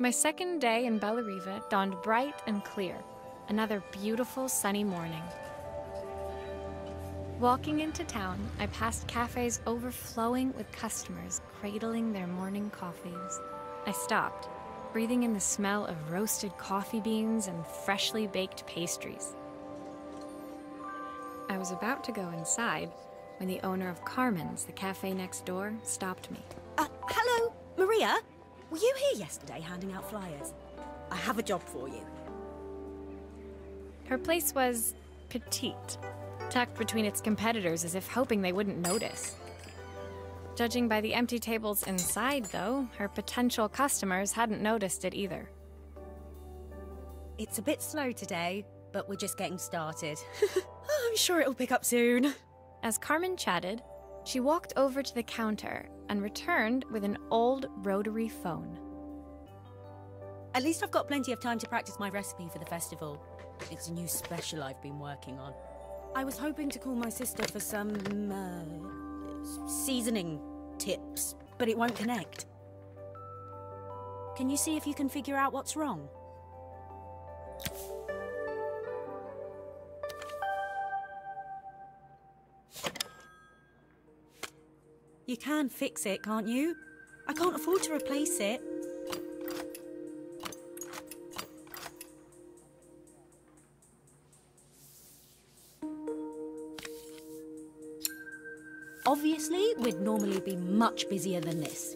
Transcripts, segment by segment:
My second day in Bellariva dawned bright and clear, another beautiful sunny morning. Walking into town, I passed cafes overflowing with customers cradling their morning coffees. I stopped, breathing in the smell of roasted coffee beans and freshly baked pastries. I was about to go inside when the owner of Carmen's, the cafe next door, stopped me. Hello, Maria? Were you here yesterday handing out flyers? I have a job for you. Her place was petite, tucked between its competitors as if hoping they wouldn't notice. Judging by the empty tables inside, though, her potential customers hadn't noticed it either. It's a bit slow today, but we're just getting started. I'm sure it'll pick up soon. As Carmen chatted, she walked over to the counter and returned with an old rotary phone. At least I've got plenty of time to practice my recipe for the festival. It's a new special I've been working on. I was hoping to call my sister for some, seasoning tips, but it won't connect. Can you see if you can figure out what's wrong? You can fix it, can't you? I can't afford to replace it. Obviously, we'd normally be much busier than this.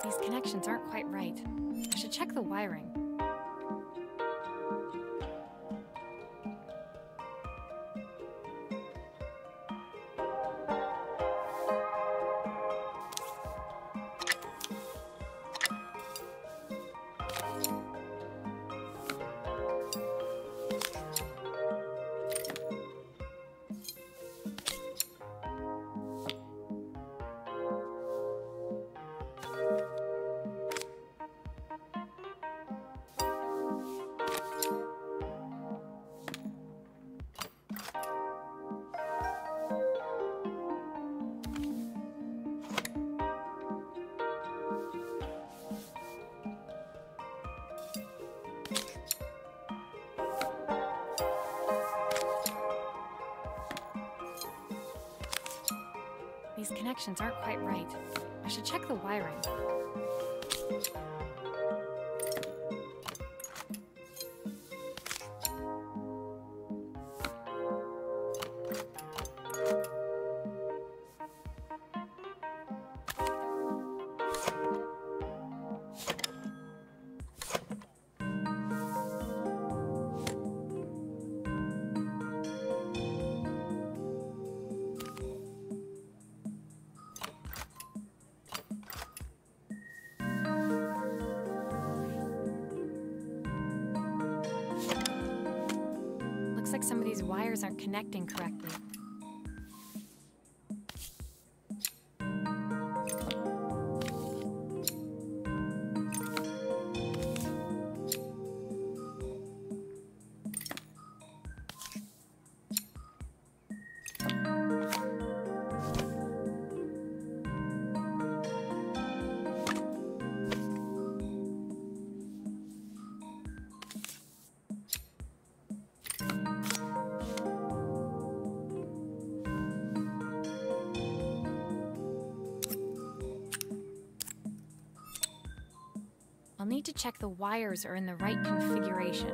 These connections aren't quite right. I should check the wiring. These connections aren't quite right. I should check the wiring. some of these wires aren't connecting correctly. I'll need to check the wires are in the right configuration.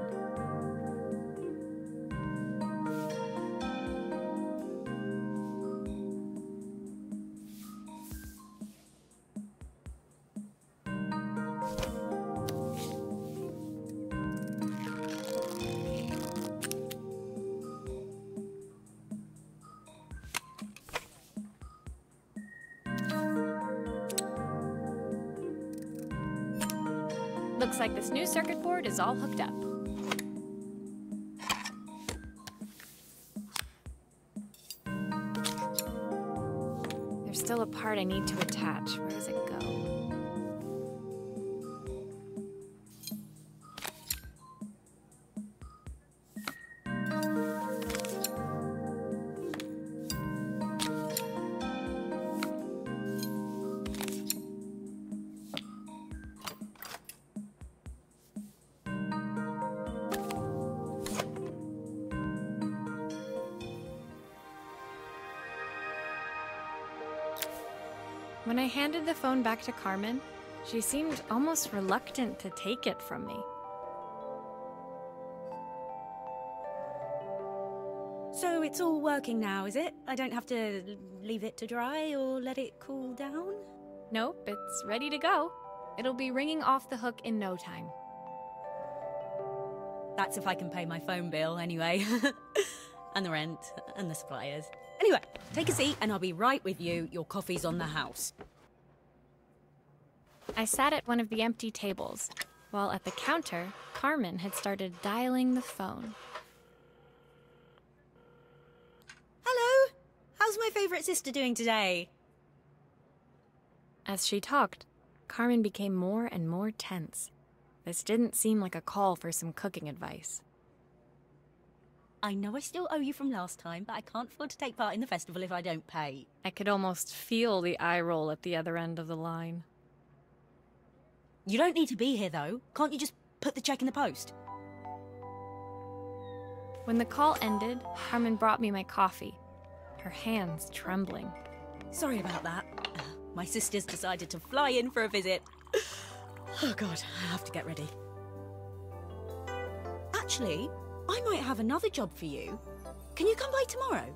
Looks like this new circuit board is all hooked up. There's still a part I need to attach. Where does it go? When I handed the phone back to Carmen, she seemed almost reluctant to take it from me. So it's all working now, is it? I don't have to leave it to dry or let it cool down? Nope, it's ready to go. It'll be ringing off the hook in no time. That's if I can pay my phone bill anyway. And the rent, and the suppliers. Anyway, take a seat and I'll be right with you. Your coffee's on the house. I sat at one of the empty tables, while at the counter, Carmen had started dialing the phone. Hello? How's my favourite sister doing today? As she talked, Carmen became more and more tense. This didn't seem like a call for some cooking advice. I know I still owe you from last time, but I can't afford to take part in the festival if I don't pay. I could almost feel the eye roll at the other end of the line. You don't need to be here, though. Can't you just put the check in the post? When the call ended, Carmen brought me my coffee, her hands trembling. Sorry about that. My sister's decided to fly in for a visit. Oh, God, I have to get ready. Actually, I might have another job for you. Can you come by tomorrow?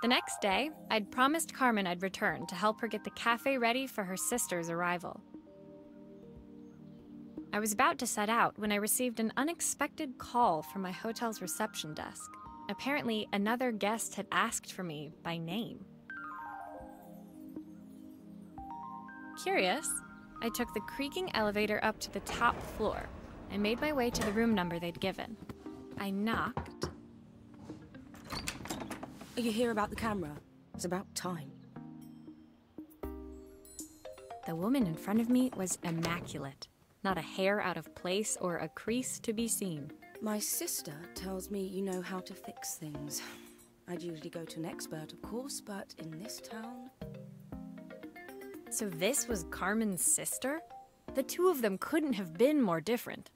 The next day, I'd promised Carmen I'd return to help her get the cafe ready for her sister's arrival. I was about to set out when I received an unexpected call from my hotel's reception desk. Apparently, another guest had asked for me by name. Curious, I took the creaking elevator up to the top floor and made my way to the room number they'd given. I knocked. Are you here about the camera? It's about time. The woman in front of me was immaculate. Not a hair out of place or a crease to be seen. My sister tells me you know how to fix things. I'd usually go to an expert, of course, but in this town... So this was Carmen's sister? The two of them couldn't have been more different.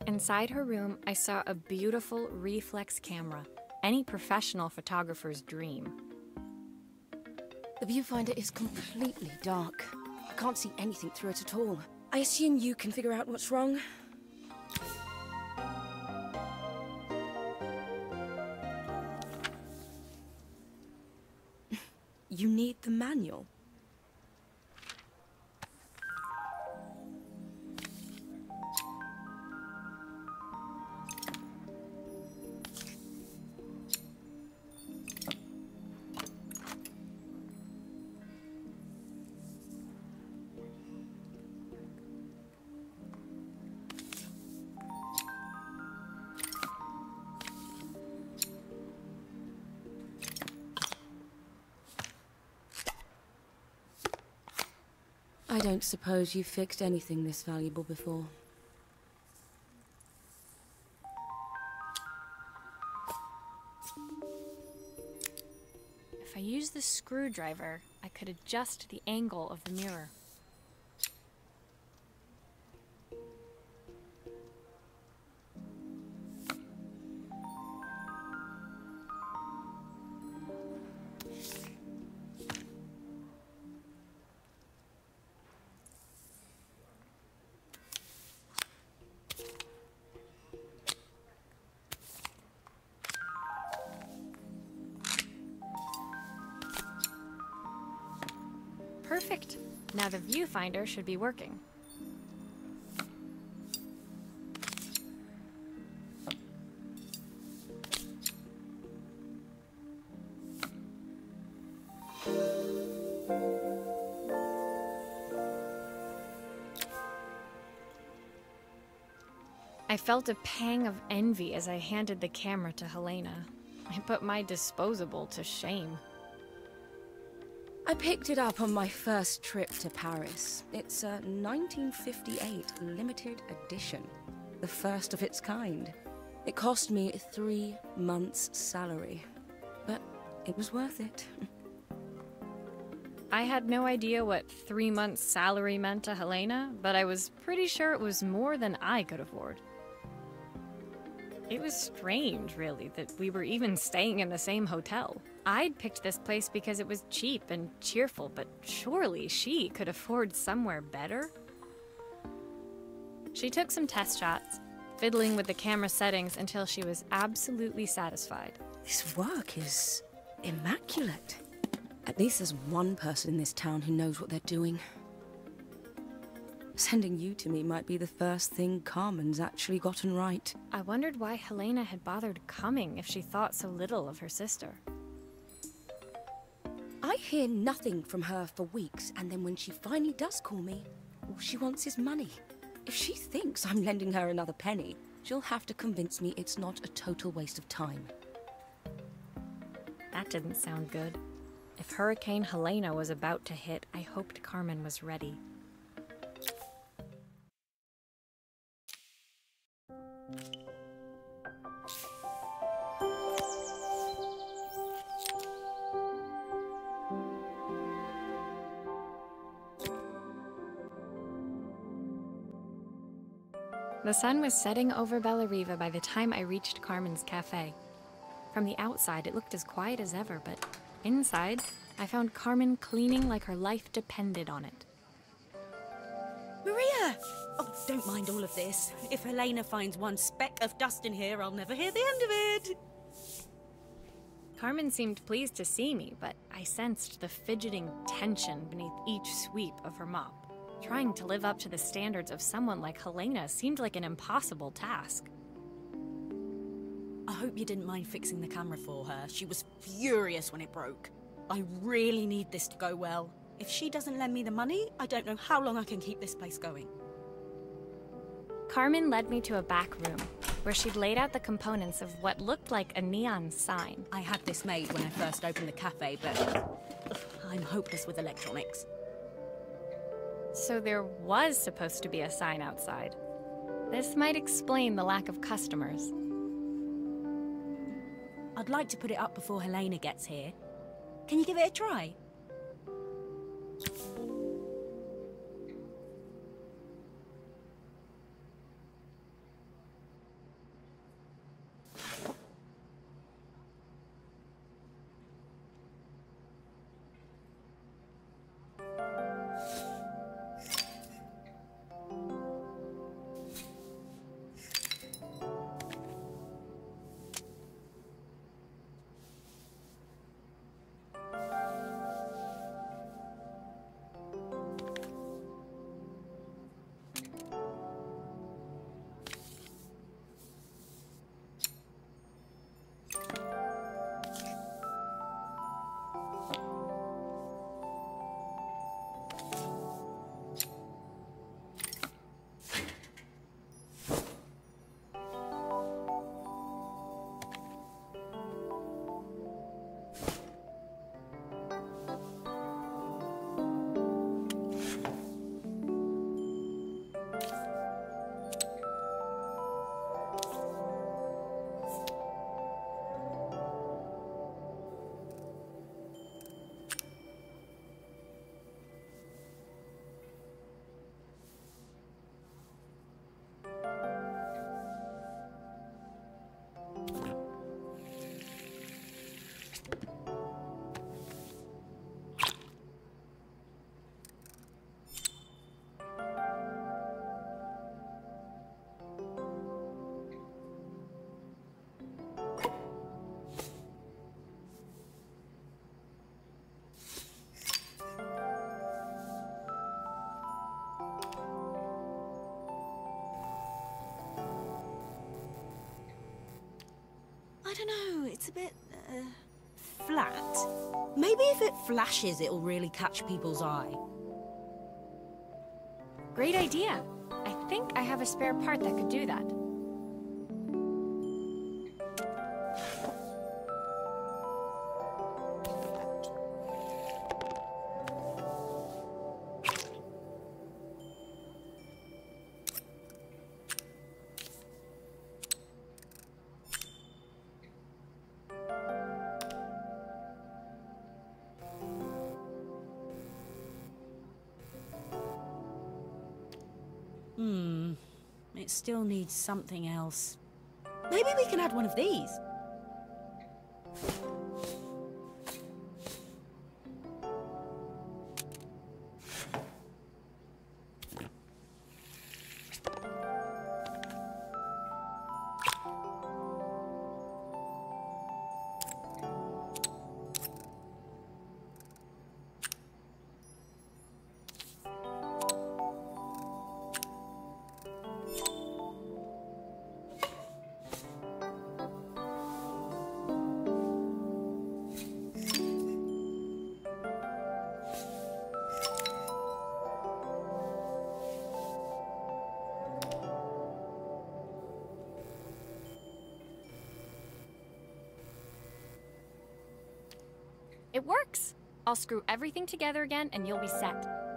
Inside her room, I saw a beautiful reflex camera. Any professional photographer's dream. The viewfinder is completely dark. I can't see anything through it at all. I assume you can figure out what's wrong. You need the manual. I don't suppose you've fixed anything this valuable before. If I use the screwdriver, I could adjust the angle of the mirror. Perfect. Now the viewfinder should be working. I felt a pang of envy as I handed the camera to Helena. I put my disposable to shame. I picked it up on my first trip to Paris. It's a 1958 limited edition, the first of its kind. It cost me 3 months' salary, but it was worth it. I had no idea what 3 months' salary meant to Helena, but I was pretty sure it was more than I could afford. It was strange, really, that we were even staying in the same hotel. I'd picked this place because it was cheap and cheerful, but surely she could afford somewhere better? She took some test shots, fiddling with the camera settings until she was absolutely satisfied. This work is immaculate. At least there's one person in this town who knows what they're doing. Sending you to me might be the first thing Carmen's actually gotten right. I wondered why Helena had bothered coming if she thought so little of her sister. I hear nothing from her for weeks, and then when she finally does call me, all she wants is money. If she thinks I'm lending her another penny, she'll have to convince me it's not a total waste of time. That didn't sound good. If Hurricane Helena was about to hit, I hoped Carmen was ready. The sun was setting over Bellariva by the time I reached Carmen's cafe. From the outside, it looked as quiet as ever, but inside, I found Carmen cleaning like her life depended on it. Maria! Oh, don't mind all of this. If Helena finds one speck of dust in here, I'll never hear the end of it. Carmen seemed pleased to see me, but I sensed the fidgeting tension beneath each sweep of her mop. Trying to live up to the standards of someone like Helena seemed like an impossible task. I hope you didn't mind fixing the camera for her. She was furious when it broke. I really need this to go well. If she doesn't lend me the money, I don't know how long I can keep this place going. Carmen led me to a back room, where she'd laid out the components of what looked like a neon sign. I had this made when I first opened the cafe, but I'm hopeless with electronics. So there was supposed to be a sign outside. This might explain the lack of customers. I'd like to put it up before Helena gets here. Can you give it a try? don't know, it's a bit, flat. Maybe if it flashes, it'll really catch people's eye. Great idea. I think I have a spare part that could do that. It still needs something else. Maybe we can add one of these. It works! I'll screw everything together again and you'll be set.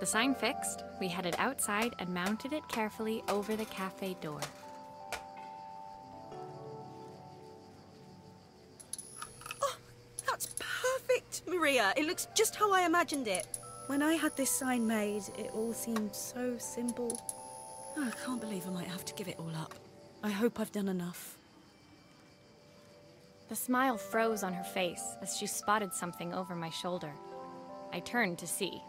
The sign fixed, we headed outside and mounted it carefully over the cafe door. Oh, that's perfect, Maria. It looks just how I imagined it. When I had this sign made, it all seemed so simple. Oh, I can't believe I might have to give it all up. I hope I've done enough. The smile froze on her face as she spotted something over my shoulder. I turned to see.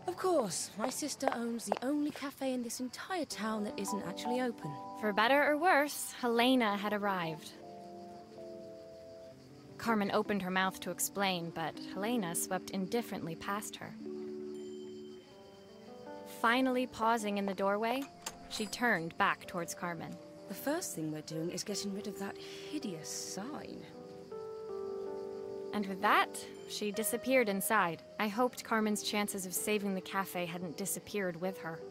Of course, my sister owns the only cafe in this entire town that isn't actually open. For better or worse, Helena had arrived. Carmen opened her mouth to explain, but Helena swept indifferently past her. Finally pausing in the doorway, she turned back towards Carmen. The first thing we're doing is getting rid of that hideous sign. And with that, she disappeared inside. I hoped Carmen's chances of saving the cafe hadn't disappeared with her.